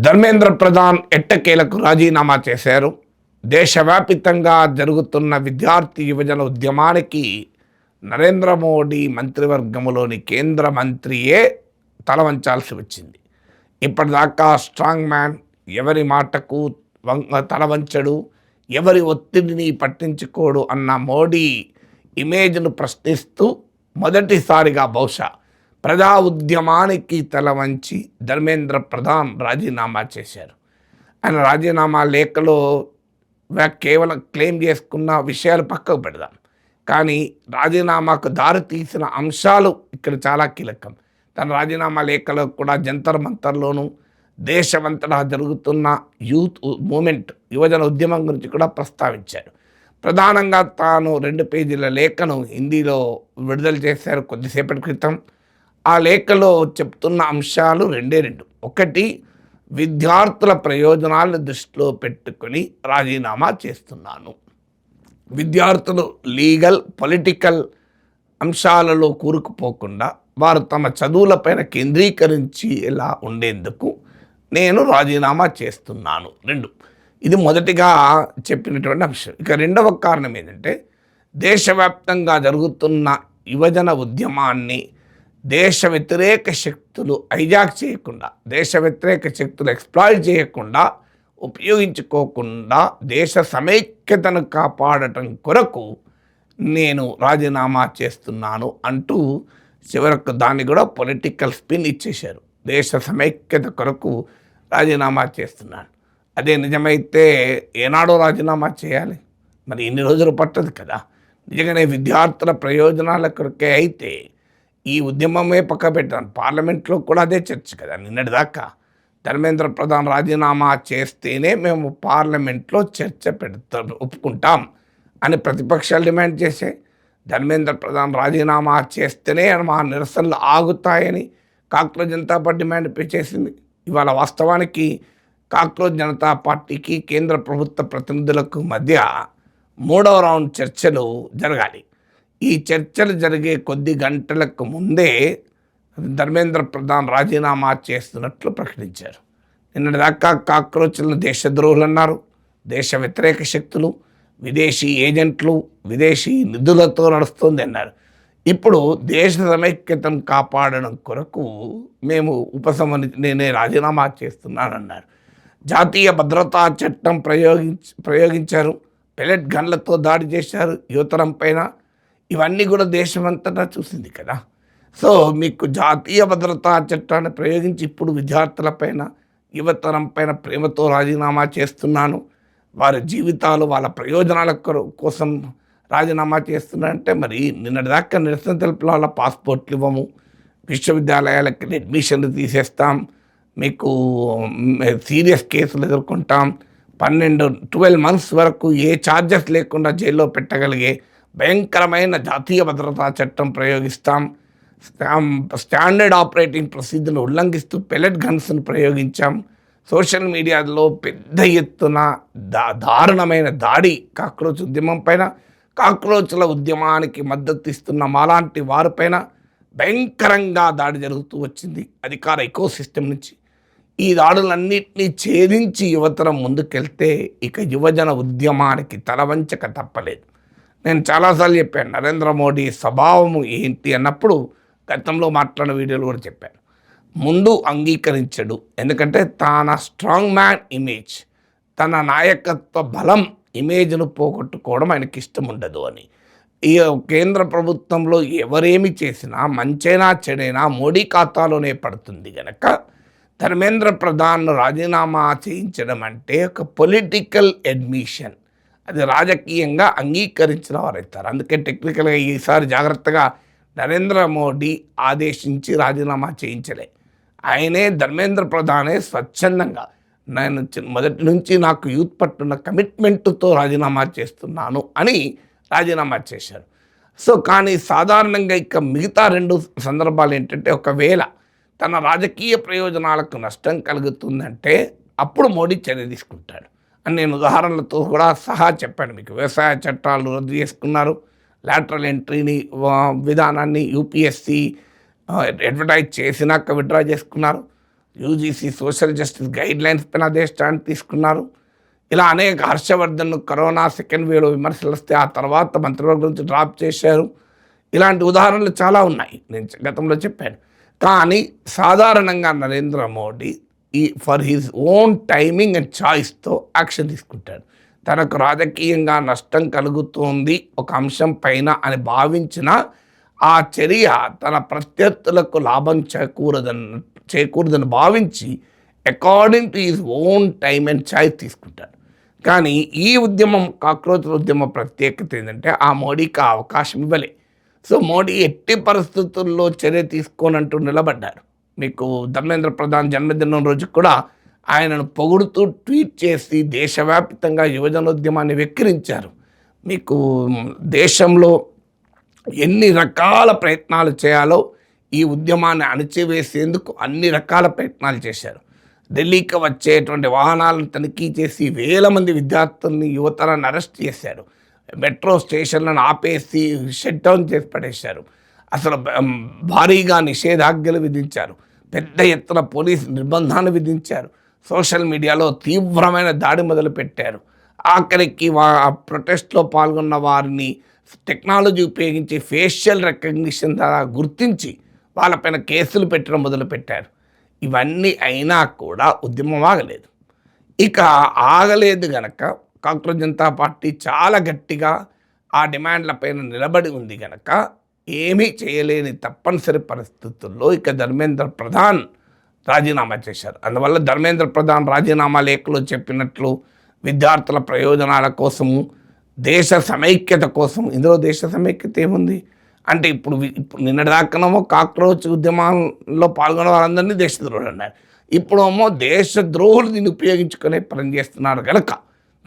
ధర్మేంద్ర ప్రధాన్ ఎట్టకేలకు రాజీనామా చేశారు. దేశవ్యాపితంగా జరుగుతున్న విద్యార్థి యువజన ఉద్యమానికి నరేంద్ర మోడీ మంత్రివర్గంలోని కేంద్ర మంత్రియే తలవంచాల్సి వచ్చింది. ఇప్పటిదాకా స్ట్రాంగ్ మ్యాన్, ఎవరి మాటకు తలవంచడు, ఎవరి ఒత్తిడిని పట్టించుకోడు అన్న మోడీ ఇమేజ్ను ప్రశ్నిస్తూ మొదటిసారిగా బహుశా ప్రజా ఉద్యమానికి తలవంచి ధర్మేంద్ర ప్రధాన్ రాజీనామా చేశారు. ఆయన రాజీనామా లేఖలో కేవలం క్లెయిమ్ చేసుకున్న విషయాలు పక్కకు పెడదాం, కానీ రాజీనామాకు దారితీసిన అంశాలు ఇక్కడ చాలా కీలకం. తన రాజీనామా లేఖలో కూడా జంతర్ మంతర్లోనూ దేశమంతటా జరుగుతున్న యూత్ మూమెంట్, యువజన ఉద్యమం గురించి కూడా ప్రస్తావించారు. ప్రధానంగా తాను 2 పేజీల లేఖను హిందీలో విడుదల చేశారు కొద్దిసేపటి క్రితం. ఆ లేఖలో చెప్తున్న అంశాలు రెండు. ఒకటి, విద్యార్థుల ప్రయోజనాలను దృష్టిలో పెట్టుకొని రాజీనామా చేస్తున్నాను. విద్యార్థులు లీగల్, పొలిటికల్ అంశాలలో కూరుకుపోకుండా వారు తమ చదువులపైన కేంద్రీకరించి ఇలా ఉండేందుకు నేను రాజీనామా చేస్తున్నాను. 2, ఇది మొదటిగా చెప్పినటువంటి అంశం. ఇక రెండవ కారణం ఏంటంటే, దేశవ్యాప్తంగా జరుగుతున్న యువజన ఉద్యమాన్ని దేశ వ్యతిరేక శక్తులు హైజాక్ చేయకుండా, దేశ వ్యతిరేక శక్తులు ఎక్స్‌ప్లాయిట్ చేయకుండా, ఉపయోగించుకోకుండా దేశ సమైక్యతను కాపాడటం కొరకు నేను రాజీనామా చేస్తున్నాను అంటూ చివరకు దాన్ని కూడా పొలిటికల్ స్పిన్ ఇచ్చేశారు. దేశ సమైక్యత కొరకు రాజీనామా చేస్తున్నాను. అదే నిజమైతే ఏనాడో రాజీనామా చేయాలి, మరి ఇన్ని రోజులు పట్టదు కదా. నిజంగానే విద్యార్థుల ప్రయోజనాల కొరకే అయితే ఈ ఉద్యమమే పక్క పెట్టాను. పార్లమెంట్లో కూడా అదే చర్చ కదా నిన్నటిదాకా. ధర్మేంద్ర ప్రధాన్ రాజీనామా చేస్తేనే మేము పార్లమెంట్లో చర్చ ఒప్పుకుంటాం అని ప్రతిపక్షాలు డిమాండ్ చేసే, ధర్మేంద్ర ప్రధాన్ రాజీనామా చేస్తేనే మా నిరసనలు ఆగుతాయని కాక్రోజ్ జనతా పార్టీ డిమాండ్ చేసింది. ఇవాళ వాస్తవానికి కాక్రోజ్ జనతా పార్టీకి కేంద్ర ప్రభుత్వ ప్రతినిధులకు మధ్య 3వ రౌండ్ చర్చలు జరగాలి. ఈ చర్చలు జరిగే కొద్ది గంటలకు ముందే ధర్మేంద్ర ప్రధాన్ రాజీనామా చేస్తున్నట్లు ప్రకటించారు. నిన్నటిదాకా కాక్రోచ్లను దేశద్రోహులు అన్నారు, దేశ వ్యతిరేక శక్తులు, విదేశీ ఏజెంట్లు, విదేశీ నిధులతో నడుస్తుంది అన్నారు. ఇప్పుడు దేశ సమైక్యతను కాపాడడం కొరకు మేము నేనే రాజీనామా చేస్తున్నానన్నారు. జాతీయ భద్రతా చట్టం ప్రయోగించారు, పెలెట్ గన్లతో దాడి చేశారు యువతరం పైన. ఇవన్నీ కూడా దేశమంతటా చూసింది కదా. సో మీకు జాతీయ భద్రతా చట్టాన్ని ప్రయోగించి ఇప్పుడు విద్యార్థులపైన, యువతరం పైన ప్రేమతో రాజీనామా చేస్తున్నాను, వారి జీవితాలు, వాళ్ళ ప్రయోజనాల కోసం రాజీనామా చేస్తున్నారంటే, మరి నిన్నటిదాకా నిరసన తెలిపిన వాళ్ళ పాస్పోర్ట్లు ఇవ్వము, విశ్వవిద్యాలయాలకి అడ్మిషన్లు తీసేస్తాం, మీకు సీరియస్ కేసులు ఎదుర్కొంటాం, 12 months వరకు ఏ ఛార్జెస్ లేకుండా జైల్లో పెట్టగలిగే భయంకరమైన జాతీయ భద్రతా చట్టం ప్రయోగిస్తాం, స్టాండర్డ్ ఆపరేటింగ్ ప్రొసీజర్ను ఉల్లంఘిస్తూ పెలెట్ గన్స్ను ప్రయోగించాం, సోషల్ మీడియాలో పెద్ద ఎత్తున దారుణమైన దాడి కాక్రోచ్ ఉద్యమం పైన, కాక్రోచ్ల ఉద్యమానికి మద్దతు ఇస్తున్న మాలాంటి వారిపైన భయంకరంగా దాడి జరుగుతూ వచ్చింది అధికార ఎకోసిస్టమ్ నుంచి. ఈ దాడులన్నింటినీ ఛేదించి యువతరం ముందుకెళ్తే ఇక యువజన ఉద్యమానికి తలవంచక తప్పలేదు. నేను చాలాసార్లు చెప్పాను, నరేంద్ర మోడీ స్వభావము ఏంటి అన్నప్పుడు గతంలో మాట్లాడిన వీడియోలు కూడా చెప్పాను. ముందు అంగీకరించడు, ఎందుకంటే తన స్ట్రాంగ్ మ్యాన్ ఇమేజ్, తన నాయకత్వ బలం ఇమేజ్ను పోగొట్టుకోవడం ఆయనకి ఇష్టం ఉండదు అని. ఈ కేంద్ర ప్రభుత్వంలో ఎవరేమి చేసినా, మంచైనా చెడైనా మోడీ ఖాతాలోనే పడుతుంది కనుక ధర్మేంద్ర ప్రధాన్ రాజీనామా చేయించడం అంటే ఒక పొలిటికల్ అడ్మిషన్, అది రాజకీయంగా అంగీకరించిన వారవుతారు. అందుకే టెక్నికల్గా ఈసారి జాగ్రత్తగా నరేంద్ర మోడీ ఆదేశించి రాజీనామా చేయించలే. ఆయనే ధర్మేంద్ర ప్రధానే స్వచ్ఛందంగా నేను మొదటి నుంచి నాకు యూత్ పట్టున్న కమిట్మెంట్తో రాజీనామా చేస్తున్నాను అని రాజీనామా చేశారు. సో కానీ సాధారణంగా ఇక మిగతా 2 సందర్భాలు ఏంటంటే, ఒకవేళ తన రాజకీయ ప్రయోజనాలకు నష్టం కలుగుతుందంటే అప్పుడు మోడీ చర్య తీసుకుంటాడు అని నేను ఉదాహరణలతో కూడా సహా చెప్పాను మీకు. వ్యవసాయ చట్టాలు రద్దు చేసుకున్నారు, లాటరల్ ఎంట్రీని విధానాన్ని యూపీఎస్సీ అడ్వర్టైజ్ చేసినాక విత్డ్రా చేసుకున్నారు. యూజీసీ సోషల్ జస్టిస్ గైడ్లైన్స్ పైన అదే స్టాండ్ తీసుకున్నారు. ఇలా అనేక హర్షవర్ధన్ కరోనా సెకండ్ వేవ్లో విమర్శలు వస్తే ఆ తర్వాత మంత్రివర్గం నుంచి డ్రాప్ చేశారు. ఇలాంటి ఉదాహరణలు చాలా ఉన్నాయి, నేను గతంలో చెప్పాను. కానీ సాధారణంగా Narendra Modi for his own timing and చాయిస్తో యాక్షన్ తీసుకుంటాడు. తనకు రాజకీయంగా నష్టం కలుగుతోంది ఒక అంశం పైన అని భావించిన ఆ చర్య తన ప్రత్యర్థులకు లాభం చేకూరదని భావించి according to his own time and choice తీసుకుంటాడు. కానీ ఈ ఉద్యమం, కాక్రోచ్ల ఉద్యమం ప్రత్యేకత ఏంటంటే ఆ మోడీకి ఆ అవకాశం ఇవ్వలే. సో మోడీ ఎట్టి పరిస్థితుల్లో చర్య తీసుకోనంటూ నిలబడ్డారు. మీకు ధర్మేంద్ర ప్రధాన్ జన్మదినం రోజు కూడా ఆయనను పొగుడుతూ ట్వీట్ చేసి దేశవ్యాప్తంగా యువజనోద్యమాన్ని వెక్కిరించారు. మీకు దేశంలో ఎన్ని రకాల ప్రయత్నాలు చేయాలో ఈ ఉద్యమాన్ని అణచివేసేందుకు అన్ని రకాల ప్రయత్నాలు చేశారు. ఢిల్లీకి వచ్చేటువంటి వాహనాలను తనిఖీ చేసి వేల మంది విద్యార్థుల్ని, యువతరాన్ని అరెస్ట్ చేశారు. మెట్రో స్టేషన్లను ఆపేసి షట్ డౌన్ చేసి పడేశారు. అసలు భారీగా నిషేధాజ్ఞలు విధించారు. పెద్ద ఎత్తున పోలీసు నిర్బంధాన్ని విధించారు. సోషల్ మీడియాలో తీవ్రమైన దాడి మొదలుపెట్టారు. ఆఖరికి ప్రొటెస్ట్లో పాల్గొన్న వారిని టెక్నాలజీ ఉపయోగించి ఫేషియల్ రికగ్నిషన్ ద్వారా గుర్తించి వాళ్ళపైన కేసులు పెట్టడం మొదలుపెట్టారు. ఇవన్నీ అయినా కూడా ఉద్యమం ఆగలేదు. ఇక ఆగలేదు గనక కాంగ్రెస్ జనతా పార్టీ చాలా గట్టిగా ఆ డిమాండ్లపైన నిలబడి ఉంది గనక ఏమీ చేయలేని తప్పనిసరి పరిస్థితుల్లో ఇక ధర్మేంద్ర ప్రధాన్ రాజీనామా చేశారు. అందువల్ల ధర్మేంద్ర ప్రధాన్ రాజీనామా లేఖలో చెప్పినట్లు విద్యార్థుల ప్రయోజనాల కోసము, దేశ సమైక్యత కోసం, ఇందులో దేశ సమైక్యత ఏముంది అంటే ఇప్పుడు నిన్నటిదాకానేమో కాక్రోచ్ ఉద్యమంలో పాల్గొన్న వారందరినీ దేశద్రోహులు అన్నారు. ఇప్పుడేమో దేశద్రోహులు దీన్ని ఉపయోగించుకునే పని చేస్తున్నారు కనుక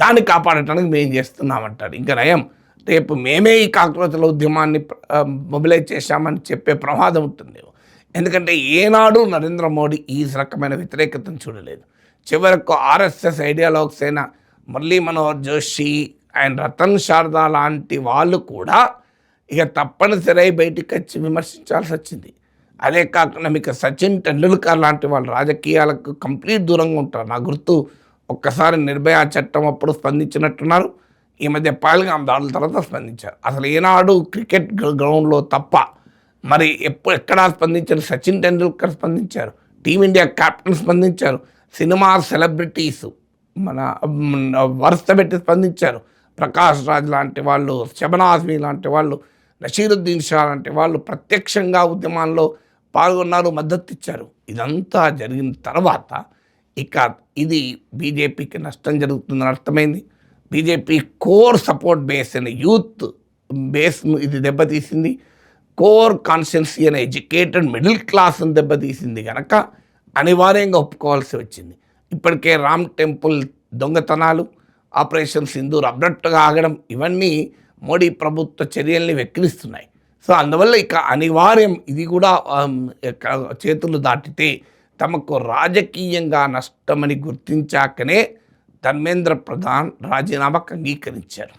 దాన్ని కాపాడటానికి మేము చేస్తున్నామంటారు. ఇంకా నయం, రేపు మేమే ఈ కాక్రోచ్ల ఉద్యమాన్ని మొబిలైజ్ చేశామని చెప్పే ప్రమాదం ఉంటుంది. ఎందుకంటే ఏనాడు నరేంద్ర మోడీ ఈ రకమైన వ్యతిరేకతను చూడలేదు. చివరకు ఆర్ఎస్ఎస్ ఐడియాలజీస్ అయిన మురళీ మనోహర్ జోషి అండ్ రతన్ శారదా లాంటి వాళ్ళు కూడా ఇక తప్పనిసరి బయటికి వచ్చి విమర్శించాల్సి వచ్చింది. అదే కాకుండా మీకు సచిన్ టెండూల్కర్ లాంటి వాళ్ళు రాజకీయాలకు కంప్లీట్ దూరంగా ఉంటారు. నా గుర్తు ఒక్కసారి నిర్భయ చట్టం అప్పుడు స్పందించినట్టున్నారు, ఈ మధ్య పహల్గామ్ దాడుల తర్వాత స్పందించారు. అసలు ఏనాడు క్రికెట్ గ్రౌండ్లో తప్ప మరి ఎక్కడా స్పందించారు. సచిన్ టెండూల్కర్ స్పందించారు, టీమిండియా కెప్టెన్ స్పందించారు, సినిమా సెలబ్రిటీసు మన వరుస పెట్టి స్పందించారు. ప్రకాష్ రాజ్ లాంటి వాళ్ళు, శబనా ఆజ్మీ లాంటి వాళ్ళు, నషీరుద్దీన్ షా లాంటి వాళ్ళు ప్రత్యక్షంగా ఉద్యమాల్లో పాల్గొన్నారు, మద్దతు ఇచ్చారు. ఇదంతా జరిగిన తర్వాత ఇక ఇది బీజేపీకి నష్టం జరుగుతుందని అర్థమైంది. బీజేపీ కోర్ సపోర్ట్ బేస్ అయిన యూత్ బేస్ను ఇది దెబ్బతీసింది. కోర్ కాన్స్టిట్యున్సీ అనే ఎడ్యుకేటెడ్ మిడిల్ క్లాస్ను దెబ్బతీసింది కనుక అనివార్యంగా ఒప్పుకోవాల్సి వచ్చింది. ఇప్పటికే రామ్ టెంపుల్ దొంగతనాలు, ఆపరేషన్ సింధూర్ అబ్రప్ట్గా ఆగడం, ఇవన్నీ మోడీ ప్రభుత్వ చర్యల్ని వెక్కిరిస్తున్నాయి. సో అందువల్ల ఇక అనివార్యం ఇది కూడా చేతులు దాటితే తమకు రాజకీయంగా నష్టమని గుర్తించాకనే ధర్మేంద్ర ప్రధాన్ రాజీనామాకు అంగీకరించారు.